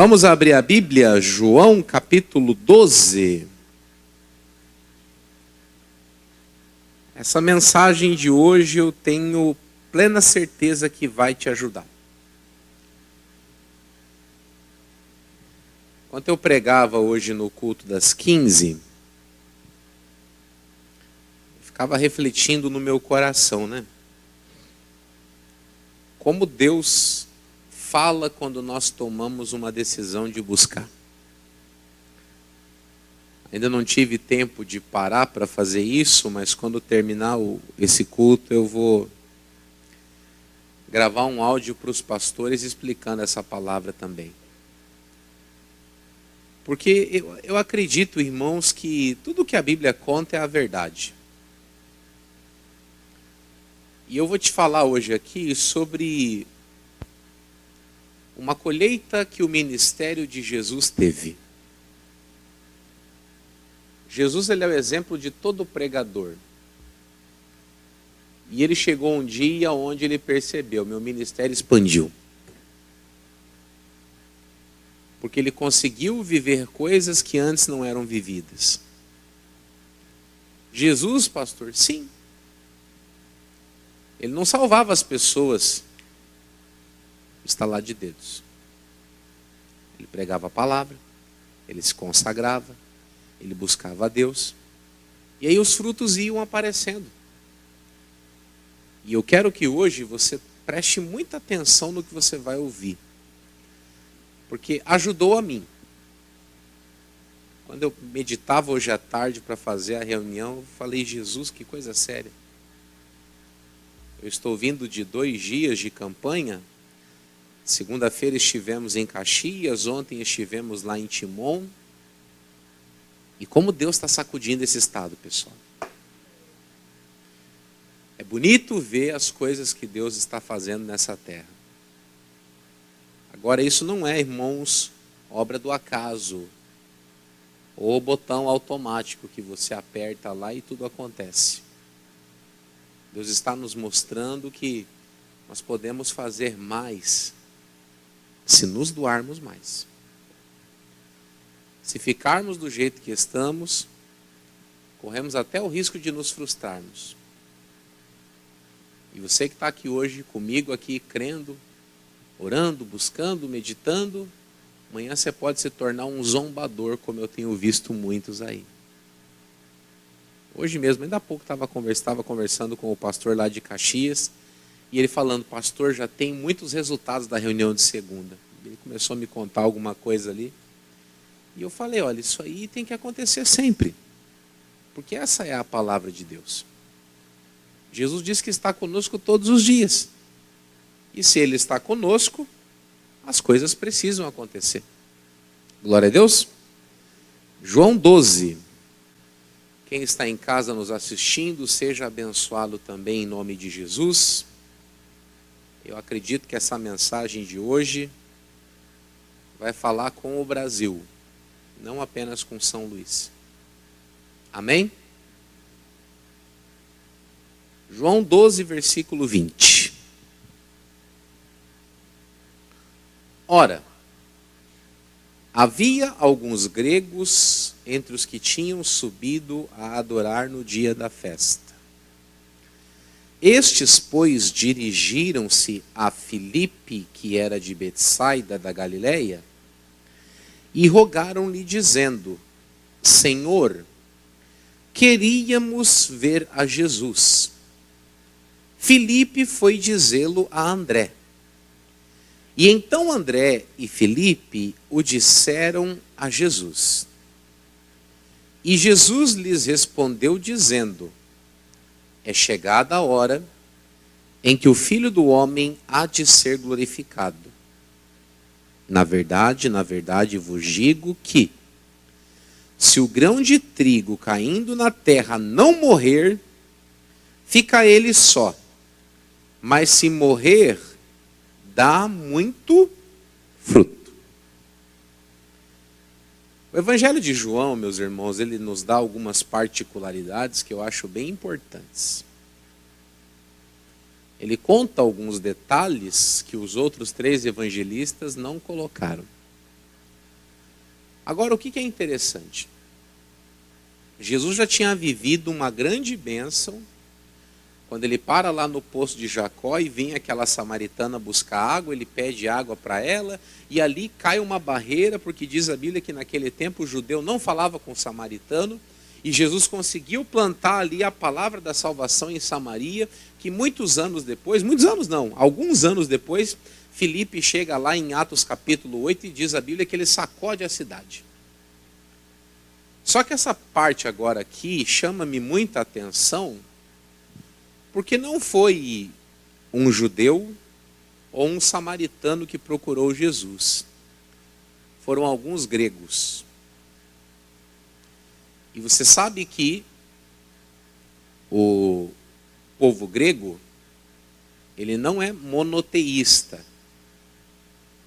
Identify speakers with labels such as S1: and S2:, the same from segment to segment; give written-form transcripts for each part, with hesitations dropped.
S1: Vamos abrir a Bíblia, João capítulo 12. Essa mensagem de hoje eu tenho plena certeza que vai te ajudar. Enquanto eu pregava hoje no culto das 15, eu ficava refletindo no meu coração, né? Como Deus fala quando nós tomamos uma decisão de buscar. Ainda não tive tempo de parar para fazer isso, mas quando terminar esse culto eu vou gravar um áudio para os pastores explicando essa palavra também. Porque eu acredito, irmãos, que tudo que a Bíblia conta é a verdade. E eu vou te falar hoje aqui sobre uma colheita que o ministério de Jesus teve. Jesus, ele é o exemplo de todo pregador. E ele chegou um dia onde ele percebeu, meu ministério expandiu. Porque ele conseguiu viver coisas que antes não eram vividas. Jesus, pastor, sim. Ele não salvava as pessoas estalar de dedos. Ele pregava a palavra, ele se consagrava, ele buscava a Deus. E aí os frutos iam aparecendo. E eu quero que hoje você preste muita atenção no que você vai ouvir. Porque ajudou a mim. Quando eu meditava hoje à tarde para fazer a reunião, eu falei, Jesus, que coisa séria. Eu estou vindo de 2 dias de campanha. Segunda-feira estivemos em Caxias, ontem estivemos lá em Timon. E como Deus está sacudindo esse estado, pessoal. É bonito ver as coisas que Deus está fazendo nessa terra. Agora, isso não é, irmãos, obra do acaso. Ou botão automático que você aperta lá e tudo acontece. Deus está nos mostrando que nós podemos fazer mais se nos doarmos mais. Se ficarmos do jeito que estamos, corremos até o risco de nos frustrarmos. E você que está aqui hoje comigo, aqui crendo, orando, buscando, meditando, amanhã você pode se tornar um zombador, como eu tenho visto muitos aí. Hoje mesmo, ainda há pouco estava conversando com o pastor lá de Caxias, e ele falando, pastor, já tem muitos resultados da reunião de segunda. Ele começou a me contar alguma coisa ali. E eu falei, olha, isso aí tem que acontecer sempre. Porque essa é a palavra de Deus. Jesus disse que está conosco todos os dias. E se Ele está conosco, as coisas precisam acontecer. Glória a Deus. João 12. Quem está em casa nos assistindo, seja abençoado também em nome de Jesus. Eu acredito que essa mensagem de hoje vai falar com o Brasil, não apenas com São Luís. Amém? João 12, versículo 20. Ora, havia alguns gregos entre os que tinham subido a adorar no dia da festa. Estes, pois, dirigiram-se a Filipe, que era de Betsaida da Galileia, e rogaram-lhe, dizendo, Senhor, queríamos ver a Jesus. Filipe foi dizê-lo a André. E então André e Filipe o disseram a Jesus. E Jesus lhes respondeu dizendo, é chegada a hora em que o Filho do Homem há de ser glorificado. Na verdade vos digo que, se o grão de trigo caindo na terra não morrer, fica ele só. Mas se morrer, dá muito fruto. O Evangelho de João, meus irmãos, ele nos dá algumas particularidades que eu acho bem importantes. Ele conta alguns detalhes que os outros 3 evangelistas não colocaram. Agora, o que é interessante? Jesus já tinha vivido uma grande bênção quando ele para lá no poço de Jacó e vem aquela samaritana buscar água, ele pede água para ela, e ali cai uma barreira, porque diz a Bíblia que naquele tempo o judeu não falava com o samaritano, e Jesus conseguiu plantar ali a palavra da salvação em Samaria, que muitos anos depois, muitos anos não, alguns anos depois, Filipe chega lá em Atos capítulo 8 e diz a Bíblia que ele sacode a cidade. Só que essa parte agora aqui chama-me muita atenção, porque não foi um judeu ou um samaritano que procurou Jesus. Foram alguns gregos. E você sabe que o povo grego, ele não é monoteísta.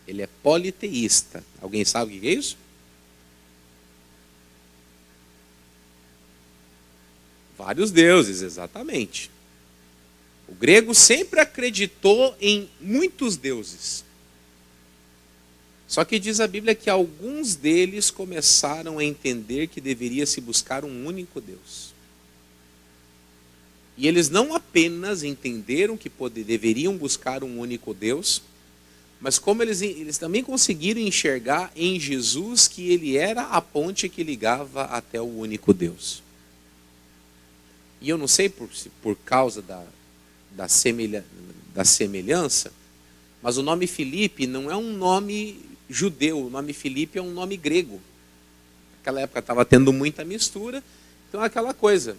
S1: Ele é politeísta. Alguém sabe o que é isso? Vários deuses, exatamente. O grego sempre acreditou em muitos deuses. Só que diz a Bíblia que alguns deles começaram a entender que deveria se buscar um único Deus. E eles não apenas entenderam que deveriam buscar um único Deus, mas como eles também conseguiram enxergar em Jesus que ele era a ponte que ligava até o único Deus. E eu não sei por causa da semelhança, mas o nome Filipe não é um nome judeu, o nome Filipe é um nome grego. Naquela época estava tendo muita mistura, então é aquela coisa.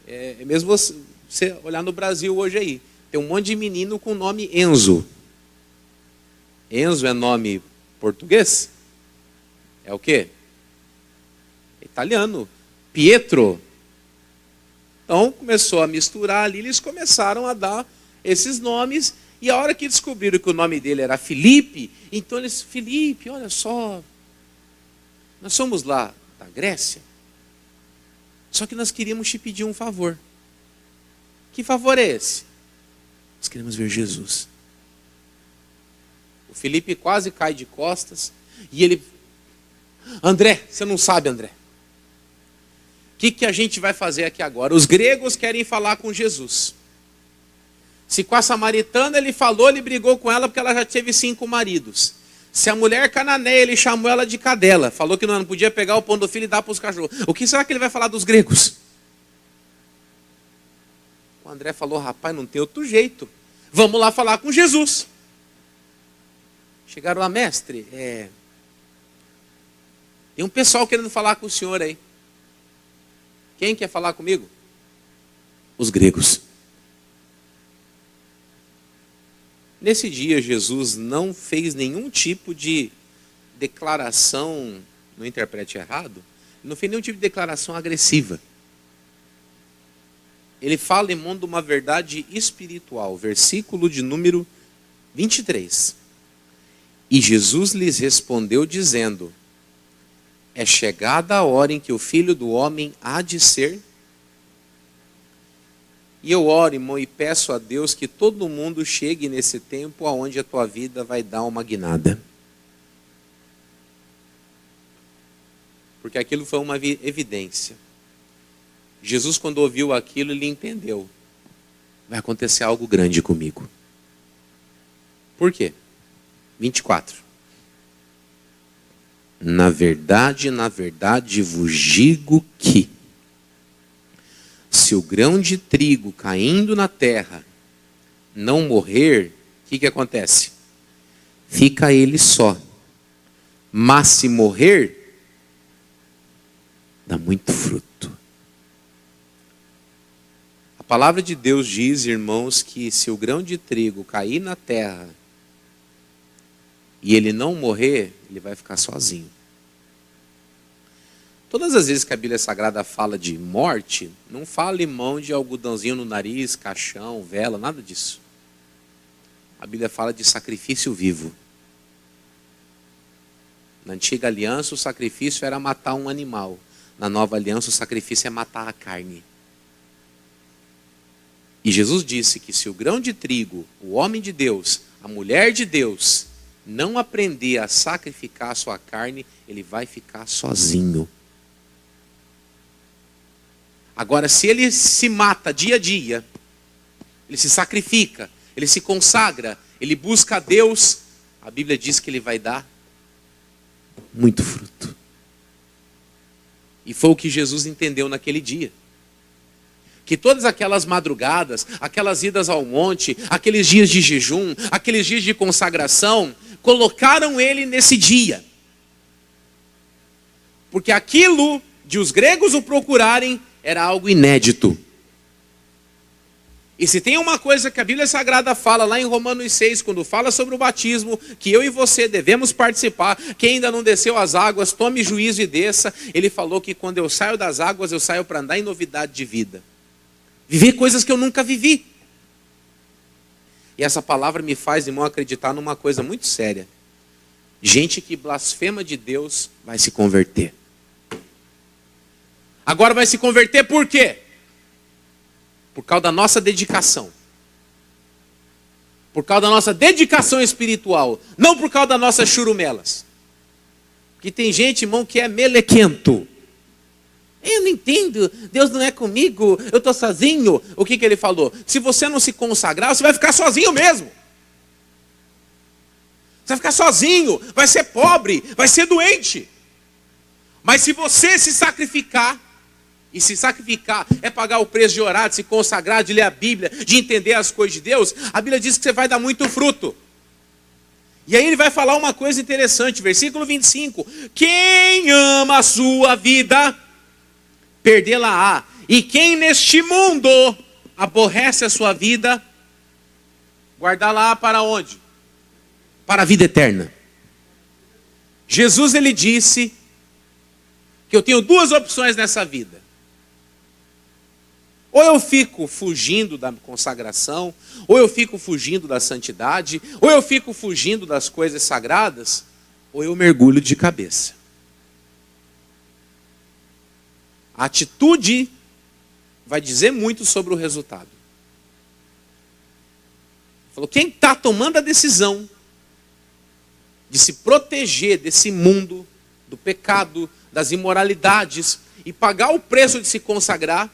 S1: É mesmo você olhar no Brasil hoje aí, tem um monte de menino com o nome Enzo. Enzo é nome português? É o quê? Italiano. Pietro. Então começou a misturar ali, eles começaram a dar esses nomes, e a hora que descobriram que o nome dele era Filipe, então eles, Filipe, olha só, nós somos lá da Grécia, só que nós queríamos te pedir um favor. Que favor é esse? Nós queremos ver Jesus. O Filipe quase cai de costas, e ele, André, você não sabe, André. O que a gente vai fazer aqui agora? Os gregos querem falar com Jesus. Se com a samaritana ele falou, ele brigou com ela porque ela já teve 5 maridos. Se a mulher cananeia, ele chamou ela de cadela. Falou que não podia pegar o pão do filho e dar para os cachorros. O que será que ele vai falar dos gregos? O André falou, rapaz, não tem outro jeito. Vamos lá falar com Jesus. Chegaram lá, mestre, tem um pessoal querendo falar com o senhor aí. Quem quer falar comigo? Os gregos. Nesse dia, Jesus não fez nenhum tipo de declaração, não interprete errado, não fez nenhum tipo de declaração agressiva. Ele fala em mão de uma verdade espiritual, versículo de número 23. E Jesus lhes respondeu dizendo, é chegada a hora em que o Filho do Homem há de ser. E eu oro, irmão, e peço a Deus que todo mundo chegue nesse tempo aonde a tua vida vai dar uma guinada. Porque aquilo foi uma evidência. Jesus, quando ouviu aquilo, ele entendeu. Vai acontecer algo grande comigo. Por quê? 24. Na verdade, vos digo que, se o grão de trigo caindo na terra não morrer, o que acontece? Fica ele só. Mas se morrer, dá muito fruto. A palavra de Deus diz, irmãos, que se o grão de trigo cair na terra e ele não morrer, ele vai ficar sozinho. Todas as vezes que a Bíblia Sagrada fala de morte, não fala limão de algodãozinho no nariz, caixão, vela, nada disso. A Bíblia fala de sacrifício vivo. Na antiga aliança, o sacrifício era matar um animal. Na nova aliança, o sacrifício é matar a carne. E Jesus disse que se o grão de trigo, o homem de Deus, a mulher de Deus, não aprender a sacrificar a sua carne, ele vai ficar sozinho. Agora, se ele se mata dia a dia, ele se sacrifica, ele se consagra, ele busca a Deus, a Bíblia diz que ele vai dar muito fruto. E foi o que Jesus entendeu naquele dia. Que todas aquelas madrugadas, aquelas idas ao monte, aqueles dias de jejum, aqueles dias de consagração, colocaram ele nesse dia. Porque aquilo de os gregos o procurarem era algo inédito. E se tem uma coisa que a Bíblia Sagrada fala lá em Romanos 6, quando fala sobre o batismo, que eu e você devemos participar, quem ainda não desceu as águas, tome juízo e desça. Ele falou que quando eu saio das águas, eu saio para andar em novidade de vida. Viver coisas que eu nunca vivi. E essa palavra me faz, irmão, acreditar numa coisa muito séria. Gente que blasfema de Deus vai se converter. Agora vai se converter por quê? Por causa da nossa dedicação. Por causa da nossa dedicação espiritual. Não por causa das nossas churumelas. Porque tem gente, irmão, que é melequento. Eu não entendo, Deus não é comigo, eu estou sozinho. O que ele falou? Se você não se consagrar, você vai ficar sozinho mesmo. Você vai ficar sozinho, vai ser pobre, vai ser doente. Mas se você se sacrificar, e se sacrificar é pagar o preço de orar, de se consagrar, de ler a Bíblia, de entender as coisas de Deus, a Bíblia diz que você vai dar muito fruto. E aí ele vai falar uma coisa interessante, versículo 25. Quem ama a sua vida, perdê-la-á. E quem neste mundo aborrece a sua vida, guardá-la-á para onde? Para a vida eterna. Jesus, ele disse que eu tenho duas opções nessa vida. Ou eu fico fugindo da consagração, ou eu fico fugindo da santidade, ou eu fico fugindo das coisas sagradas, ou eu mergulho de cabeça. A atitude vai dizer muito sobre o resultado. Falou, quem está tomando a decisão de se proteger desse mundo, do pecado, das imoralidades, e pagar o preço de se consagrar,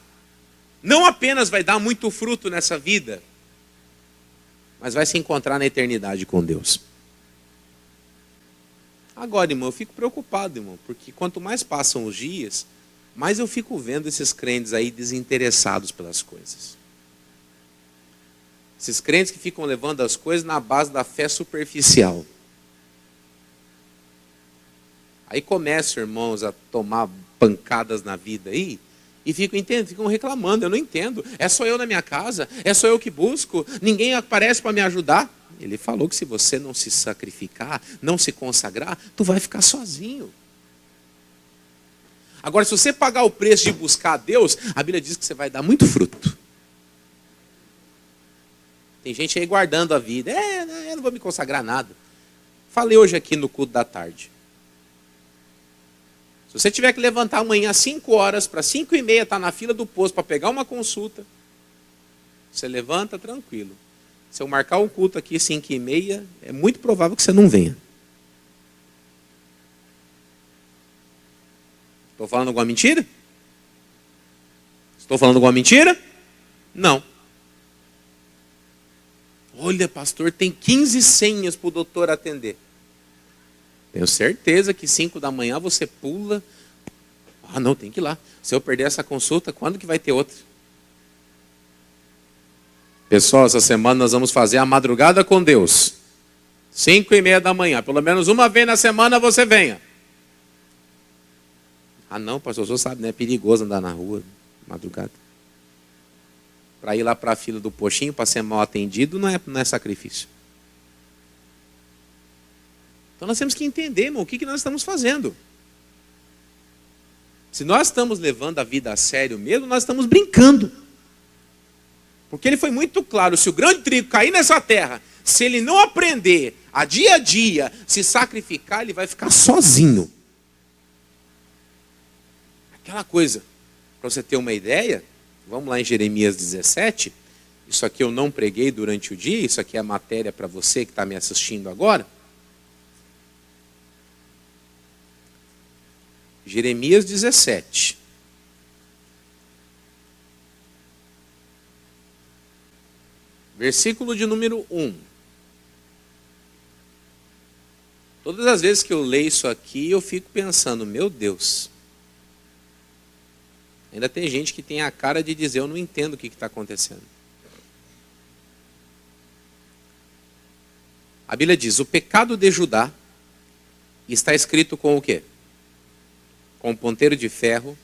S1: não apenas vai dar muito fruto nessa vida, mas vai se encontrar na eternidade com Deus. Agora, irmão, eu fico preocupado, irmão, porque quanto mais passam os dias, mais eu fico vendo esses crentes aí desinteressados pelas coisas. Esses crentes que ficam levando as coisas na base da fé superficial. Aí começam, irmãos, a tomar pancadas na vida aí, e ficam reclamando, eu não entendo. É só eu na minha casa, é só eu que busco, ninguém aparece para me ajudar. Ele falou que se você não se sacrificar, não se consagrar, tu vai ficar sozinho. Agora, se você pagar o preço de buscar a Deus, a Bíblia diz que você vai dar muito fruto. Tem gente aí guardando a vida. Eu não vou me consagrar nada. Falei hoje aqui no culto da tarde. Se você tiver que levantar amanhã às 5 horas, para 5h30 estar na fila do posto para pegar uma consulta, você levanta tranquilo. Se eu marcar um culto aqui às 5h30, é muito provável que você não venha. Estou falando alguma mentira? Estou falando alguma mentira? Não. Olha, pastor, tem 15 senhas para o doutor atender. Tenho certeza que 5 da manhã você pula. Ah, não, tem que ir lá. Se eu perder essa consulta, quando que vai ter outra? Pessoal, essa semana nós vamos fazer a madrugada com Deus. 5h30 da manhã. Pelo menos uma vez na semana você venha. Ah, não, pastor, o senhor sabe, né? É perigoso andar na rua, madrugada. Para ir lá para a fila do postinho, para ser mal atendido, não é sacrifício. Então nós temos que entender, irmão, o que nós estamos fazendo. Se nós estamos levando a vida a sério mesmo, nós estamos brincando. Porque ele foi muito claro, se o grão de trigo cair nessa terra, se ele não aprender a dia se sacrificar, ele vai ficar sozinho. Aquela coisa, para você ter uma ideia, vamos lá em Jeremias 17, isso aqui eu não preguei durante o dia, isso aqui é a matéria para você que está me assistindo agora. Jeremias 17. Versículo de número 1. Todas as vezes que eu leio isso aqui, eu fico pensando, meu Deus. Ainda tem gente que tem a cara de dizer, eu não entendo o que está acontecendo. A Bíblia diz, o pecado de Judá está escrito com o quê? Com ponteiro de ferro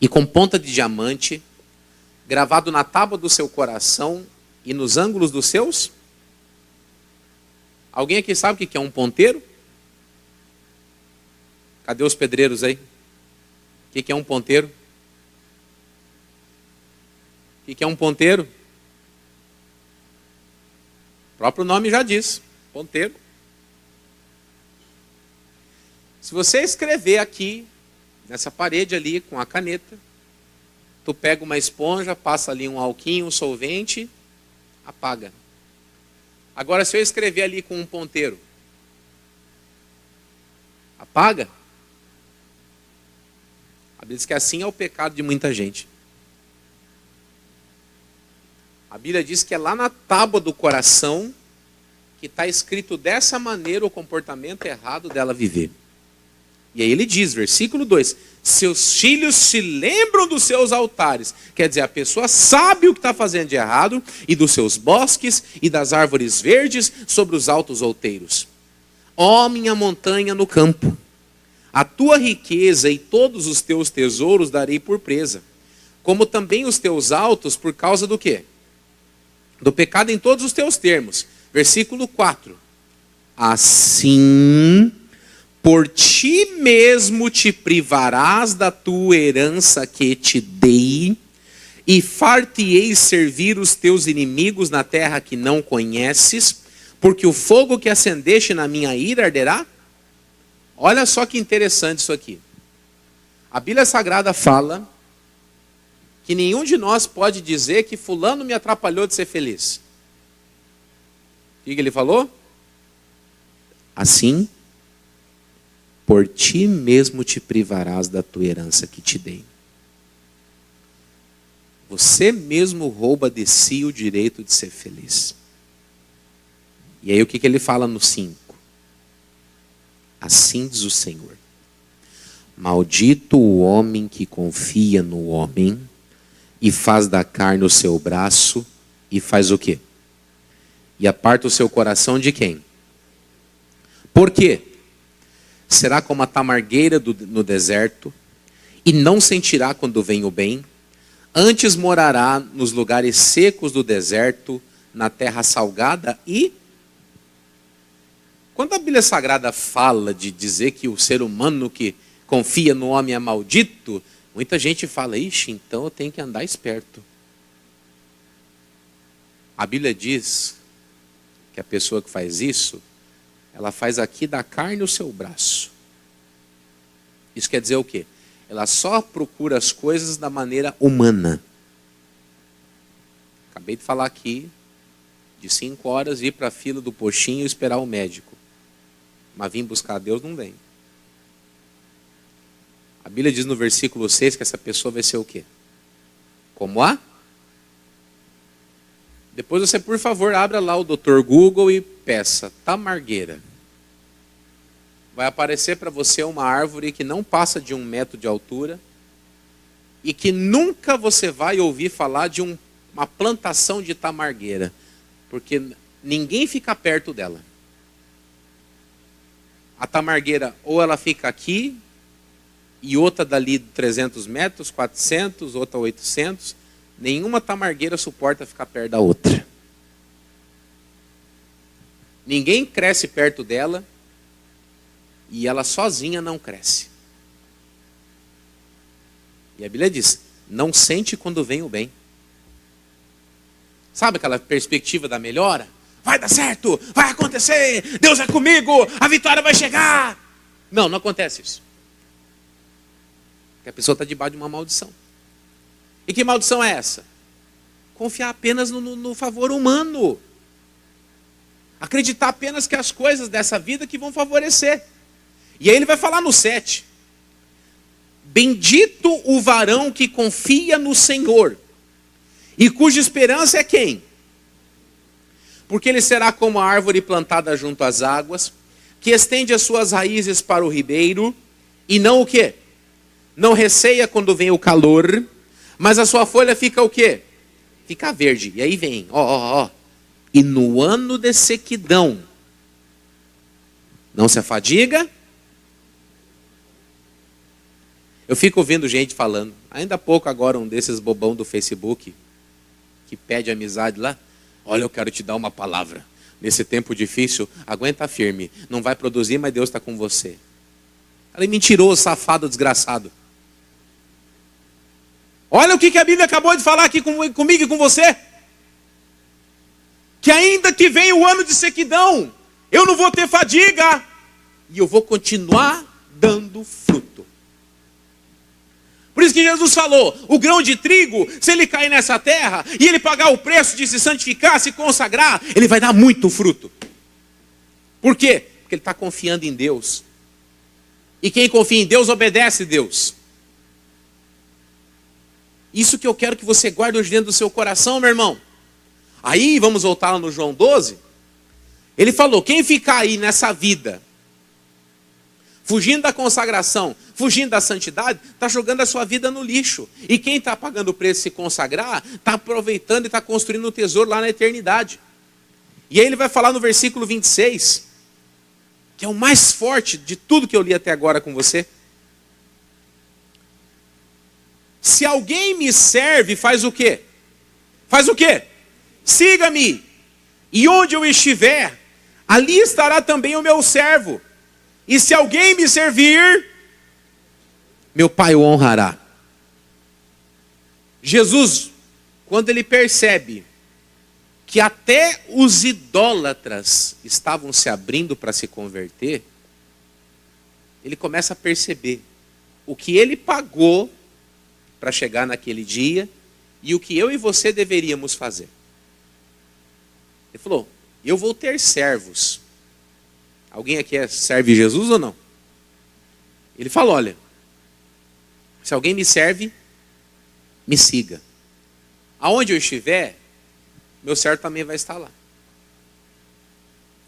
S1: e com ponta de diamante, gravado na tábua do seu coração e nos ângulos dos seus? Alguém aqui sabe o que é um ponteiro? Cadê os pedreiros aí? O que é um ponteiro? O que é um ponteiro? O próprio nome já diz, ponteiro. Se você escrever aqui, nessa parede ali, com a caneta, tu pega uma esponja, passa ali um alquinho, um solvente, apaga. Agora, se eu escrever ali com um ponteiro, apaga? A Bíblia diz que assim é o pecado de muita gente. A Bíblia diz que é lá na tábua do coração que está escrito dessa maneira o comportamento errado dela viver. E aí ele diz, versículo 2, seus filhos se lembram dos seus altares. Quer dizer, a pessoa sabe o que está fazendo de errado, e dos seus bosques e das árvores verdes sobre os altos outeiros. Ó minha montanha no campo, a tua riqueza e todos os teus tesouros darei por presa, como também os teus altos por causa do quê? Do pecado em todos os teus termos. Versículo 4. Assim, por ti mesmo te privarás da tua herança que te dei, e far-te-eis servir os teus inimigos na terra que não conheces, porque o fogo que acendeste na minha ira arderá? Olha só que interessante isso aqui. A Bíblia Sagrada fala que nenhum de nós pode dizer que fulano me atrapalhou de ser feliz. O que ele falou? Assim, por ti mesmo te privarás da tua herança que te dei. Você mesmo rouba de si o direito de ser feliz. E aí o que ele fala no 5? Assim diz o Senhor: maldito o homem que confia no homem e faz da carne o seu braço e faz o quê? E aparta o seu coração de quem? Por quê? Será como a tamargueira no deserto e não sentirá quando vem o bem, antes morará nos lugares secos do deserto, na terra salgada e... Quando a Bíblia Sagrada fala de dizer que o ser humano que confia no homem é maldito, muita gente fala, ixi, então eu tenho que andar esperto. A Bíblia diz que a pessoa que faz isso, ela faz aqui da carne o seu braço. Isso quer dizer o quê? Ela só procura as coisas da maneira humana. Acabei de falar aqui, de 5 horas, ir para a fila do postinho e esperar o médico. Mas vir buscar a Deus não vem. A Bíblia diz no versículo 6 que essa pessoa vai ser o quê? Como a? Depois você, por favor, abra lá o Dr. Google e peça tamargueira. Vai aparecer para você uma árvore que não passa de 1 metro de altura e que nunca você vai ouvir falar de uma plantação de tamargueira, porque ninguém fica perto dela. A tamargueira, ou ela fica aqui, e outra dali 300 metros, 400, outra 800. Nenhuma tamargueira suporta ficar perto da outra. Ninguém cresce perto dela, e ela sozinha não cresce. E a Bíblia diz, não sente quando vem o bem. Sabe aquela perspectiva da melhora? Vai dar certo, vai acontecer, Deus é comigo, a vitória vai chegar. Não, não acontece isso. Porque a pessoa está debaixo de uma maldição. E que maldição é essa? Confiar apenas no favor humano. Acreditar apenas que as coisas dessa vida que vão favorecer. E aí ele vai falar no 7. Bendito o varão que confia no Senhor, e cuja esperança é quem? Porque ele será como a árvore plantada junto às águas, que estende as suas raízes para o ribeiro, e não o quê? Não receia quando vem o calor, mas a sua folha fica o quê? Fica verde. E aí vem, ó. E no ano de sequidão, não se afadiga. Eu fico ouvindo gente falando, ainda há pouco agora um desses bobão do Facebook, que pede amizade lá, olha, eu quero te dar uma palavra. Nesse tempo difícil, aguenta firme. Não vai produzir, mas Deus está com você. Ela é mentiroso, safado, desgraçado. Olha o que a Bíblia acabou de falar aqui comigo e com você. Que ainda que venha o ano de sequidão, eu não vou ter fadiga. E eu vou continuar dando fruto. Por isso que Jesus falou, o grão de trigo, se ele cair nessa terra, e ele pagar o preço de se santificar, se consagrar, ele vai dar muito fruto. Por quê? Porque ele está confiando em Deus. E quem confia em Deus, obedece a Deus. Isso que eu quero que você guarde hoje dentro do seu coração, meu irmão. Aí, vamos voltar lá no João 12. Ele falou, quem ficar aí nessa vida, fugindo da consagração, fugindo da santidade, está jogando a sua vida no lixo. E quem está pagando o preço de se consagrar, está aproveitando e está construindo um tesouro lá na eternidade. E aí ele vai falar no versículo 26, que é o mais forte de tudo que eu li até agora com você. Se alguém me serve, faz o quê? Faz o quê? Siga-me. E onde eu estiver, ali estará também o meu servo. E se alguém me servir, meu Pai o honrará. Jesus, quando ele percebe que até os idólatras estavam se abrindo para se converter, ele começa a perceber o que ele pagou para chegar naquele dia e o que eu e você deveríamos fazer. Ele falou, eu vou ter servos. Alguém aqui serve Jesus ou não? Ele falou, olha, se alguém me serve, me siga. Aonde eu estiver, meu servo também vai estar lá.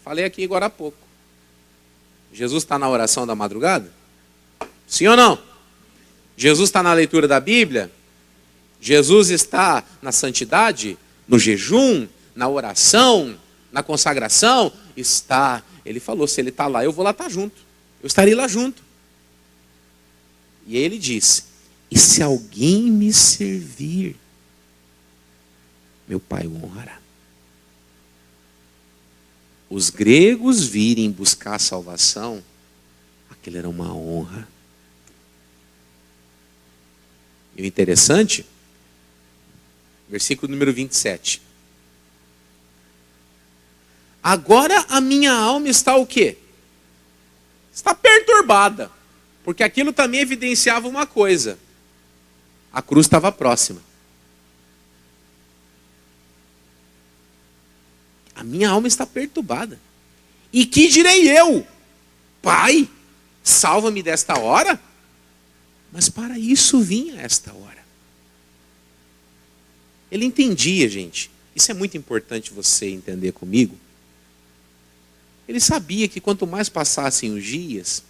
S1: Falei aqui agora há pouco. Jesus está na oração da madrugada? Sim ou não? Jesus está na leitura da Bíblia? Jesus está na santidade? No jejum? Na oração? Na consagração? Está. Ele falou, se ele está lá, eu vou lá estar junto. Eu estarei lá junto. E aí ele disse, e se alguém me servir, meu Pai o honrará. Os gregos virem buscar a salvação, aquilo era uma honra. E o interessante, versículo número 27. Agora a minha alma está o quê? Está perturbada. Porque aquilo também evidenciava uma coisa. A cruz estava próxima. A minha alma está perturbada. E que direi eu? Pai, salva-me desta hora? Mas para isso vinha esta hora. Ele entendia, gente. Isso é muito importante você entender comigo. Ele sabia que quanto mais passassem os dias,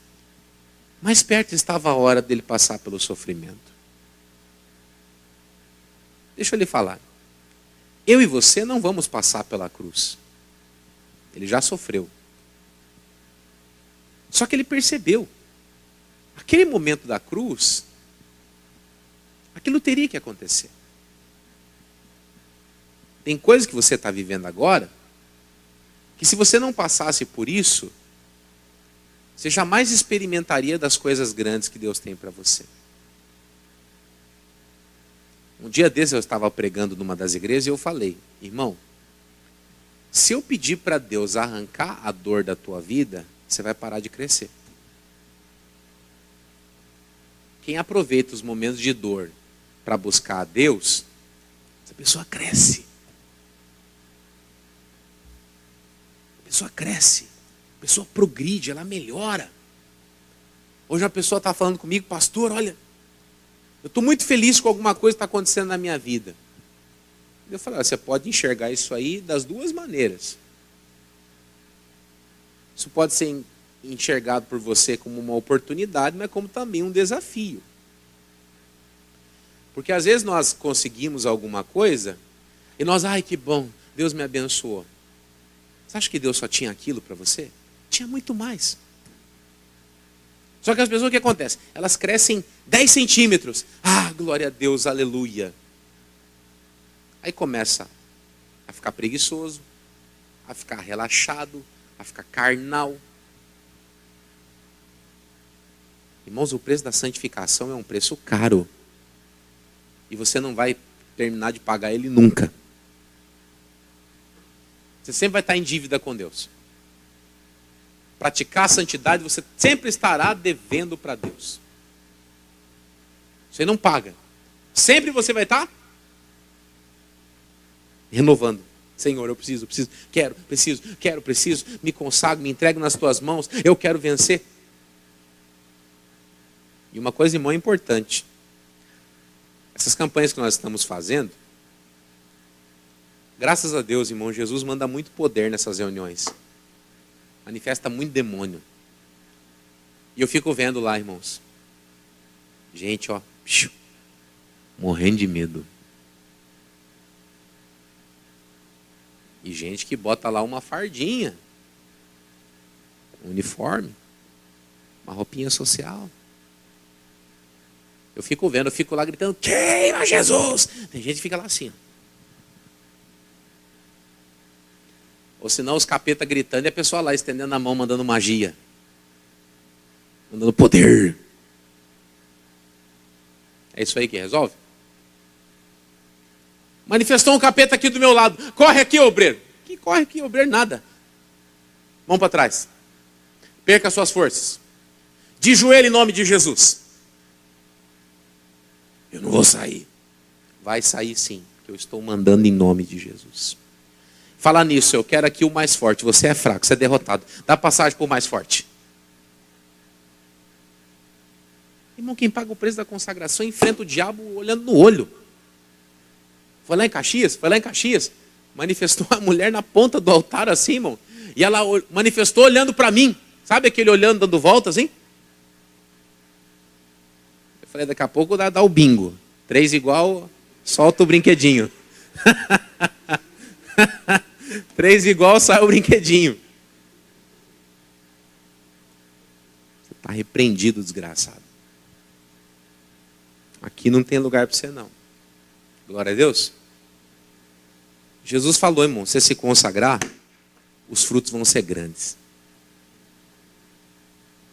S1: mais perto estava a hora dele passar pelo sofrimento. Deixa eu lhe falar. Eu e você não vamos passar pela cruz. Ele já sofreu. Só que ele percebeu. Aquele momento da cruz, aquilo teria que acontecer. Tem coisas que você está vivendo agora, que se você não passasse por isso, você jamais experimentaria das coisas grandes que Deus tem para você. Um dia desses eu estava pregando numa das igrejas e eu falei, irmão, se eu pedir para Deus arrancar a dor da tua vida, você vai parar de crescer. Quem aproveita os momentos de dor para buscar a Deus, essa pessoa cresce. A pessoa cresce, a pessoa progride, ela melhora. Hoje a pessoa está falando comigo, pastor, olha, Eu estou muito feliz com alguma coisa que está acontecendo na minha vida. Eu falei, você pode enxergar isso aí das duas maneiras. Isso pode ser enxergado por você como uma oportunidade, mas como também um desafio. Porque às vezes nós conseguimos alguma coisa e nós, ai que bom, Deus me abençoou. Você acha que Deus só tinha aquilo para você? Tinha muito mais. Só que as pessoas, o que acontece? Elas crescem 10 centímetros. Ah, glória a Deus, aleluia. Aí começa a ficar preguiçoso, a ficar relaxado, a ficar carnal. Irmãos, o preço da santificação é um preço caro. E você não vai terminar de pagar ele nunca. Você sempre vai estar em dívida com Deus. Praticar a santidade, você sempre estará devendo para Deus. Você não paga. Sempre você vai estar renovando. Senhor, eu preciso, quero, preciso, me consagro, me entrego nas tuas mãos, eu quero vencer. E uma coisa, irmão, importante. Essas campanhas que nós estamos fazendo, graças a Deus, irmão, Jesus manda muito poder nessas reuniões. Manifesta muito demônio. E eu fico vendo lá, irmãos. Gente, ó, morrendo de medo. E gente que bota lá uma fardinha, um uniforme, uma roupinha social. Eu fico vendo, eu fico lá gritando, queima Jesus! Tem gente que fica lá assim. Ou senão os capeta gritando e a pessoa lá estendendo a mão, mandando magia. Mandando poder. É isso aí que resolve? Manifestou um capeta aqui do meu lado. Corre aqui, obreiro. Que corre aqui, obreiro? Nada. Mão para trás. Perca suas forças. De joelho em nome de Jesus. Eu não vou sair. Vai sair sim, porque eu estou mandando em nome de Jesus. Falar nisso, eu quero aqui o mais forte. Você é fraco, você é derrotado. Dá passagem para o mais forte. Irmão, quem paga o preço da consagração enfrenta o diabo olhando no olho. Foi lá em Caxias, manifestou a mulher na ponta do altar assim, irmão. E ela manifestou olhando para mim. Sabe aquele olhando, dando voltas, hein? Eu falei, daqui a pouco dá o bingo. 3 igual, solta o brinquedinho. 3 igual, sai o brinquedinho. Você está repreendido, desgraçado. Aqui não tem lugar para você não. Glória a Deus. Jesus falou, irmão, se você se consagrar, os frutos vão ser grandes.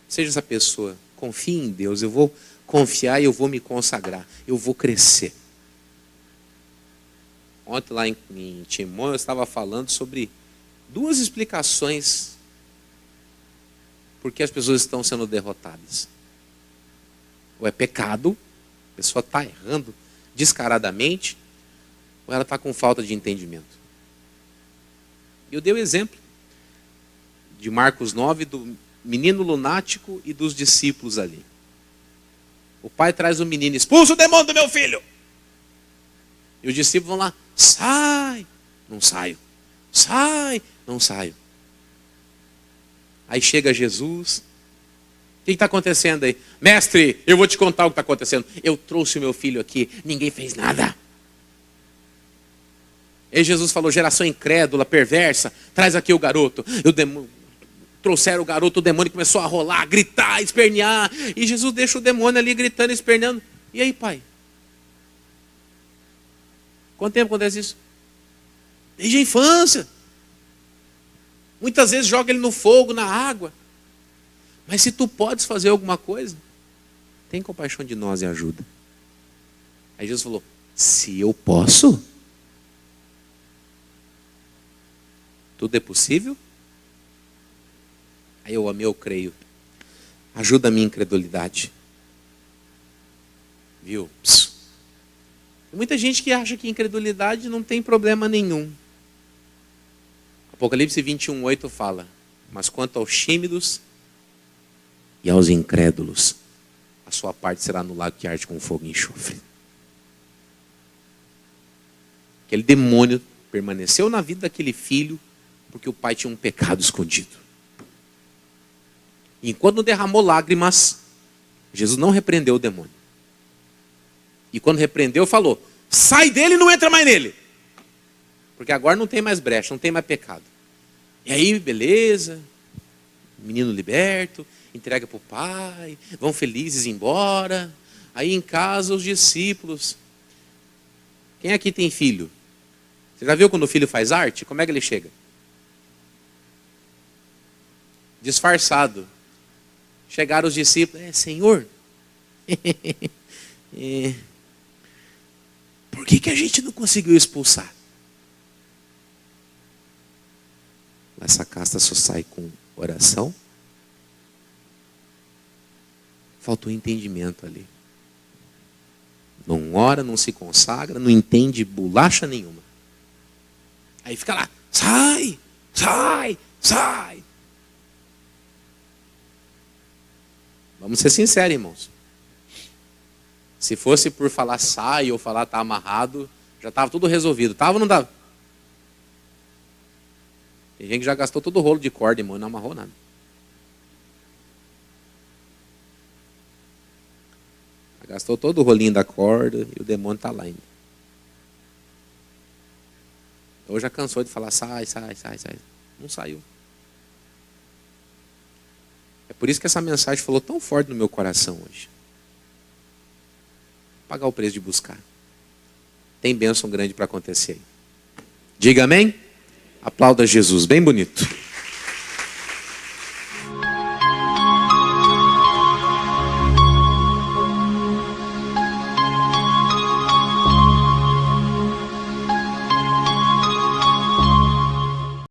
S1: Seja essa pessoa, confie em Deus, eu vou confiar e eu vou me consagrar, eu vou crescer. Ontem lá em Timon eu estava falando sobre 2 explicações por que as pessoas estão sendo derrotadas. Ou é pecado, a pessoa está errando descaradamente, ou ela está com falta de entendimento. Eu dei o exemplo de Marcos 9, do menino lunático e dos discípulos ali. O pai traz o menino, expulsa o demônio do meu filho. E os discípulos vão lá, sai, não saio. Sai, não saio. Aí chega Jesus. O que está acontecendo aí? Mestre, eu vou te contar o que está acontecendo. Eu trouxe o meu filho aqui, ninguém fez nada. Aí Jesus falou, geração incrédula, perversa, traz aqui o garoto. Trouxeram o garoto, o demônio começou a rolar, gritar, espernear. E Jesus deixa o demônio ali gritando, esperneando. E aí, pai? Quanto tempo acontece isso? Desde a infância. Muitas vezes joga ele no fogo, na água. Mas se tu podes fazer alguma coisa, tem compaixão de nós e ajuda. Aí Jesus falou, se eu posso, tudo é possível? Aí eu amei, eu creio. Ajuda a minha incredulidade. Viu? Tem muita gente que acha que incredulidade não tem problema nenhum. Apocalipse 21:8 fala, mas quanto aos tímidos e aos incrédulos, a sua parte será no lago que arde com fogo e enxofre. Aquele demônio permaneceu na vida daquele filho porque o pai tinha um pecado escondido. E enquanto não derramou lágrimas, Jesus não repreendeu o demônio. E quando repreendeu, falou: sai dele e não entra mais nele. Porque agora não tem mais brecha, não tem mais pecado. E aí, beleza, menino liberto, entrega para o pai, vão felizes embora. Aí em casa os discípulos. Quem aqui tem filho? Você já viu quando o filho faz arte? Como é que ele chega? Disfarçado. Chegaram os discípulos: Senhor, por que a gente não conseguiu expulsar? Essa casta só sai com oração. Faltou entendimento ali. Não ora, não se consagra, não entende bolacha nenhuma. Aí fica lá: sai, sai, sai. Vamos ser sinceros, irmãos. Se fosse por falar sai ou falar tá amarrado, já estava tudo resolvido. Tava ou não dava? Tem gente que já gastou todo o rolo de corda, irmão, e não amarrou nada. Gastou todo o rolinho da corda e o demônio está lá ainda. Ou já cansou de falar sai, sai, sai, sai. Não saiu. É por isso que essa mensagem falou tão forte no meu coração hoje. Pagar o preço de buscar. Tem bênção grande para acontecer aí. Diga amém. Aplauda Jesus, bem bonito.